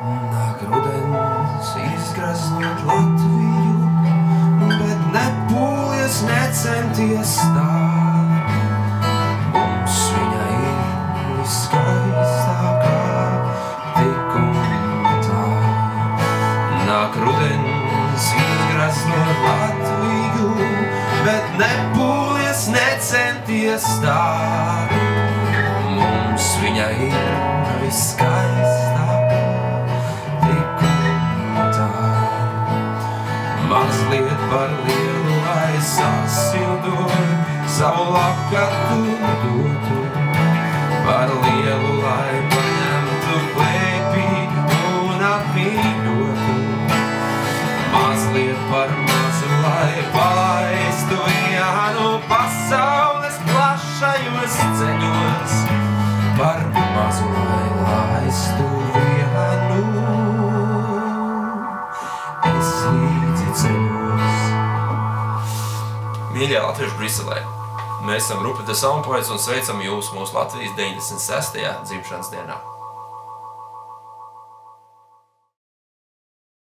Nāk rudens izgraznot Latviju, bet nepūlies necenties stāv. Mums viņa ir viskaistākā tik un tā. Nāk rudens izgraznot Latviju, bet nepūlies necenties stāv. Mums viņa ir viskaistākā tik un tā. Mazliet par lielu, lai sasildoju, savu lakatu dotu. Par lielu, lai paņemtu klēpī un apmīļotu. Mazliet par mazu, lai palaistu vienu pasaules plašajos ceļos. Par mazu, lai laistu vienu es līdzi ceļos. Mīļie latvieši Briselē, mēs esam grupa The Soundpoets un sveicam jūs mūsu Latvijas 96. dzimšanas dienā.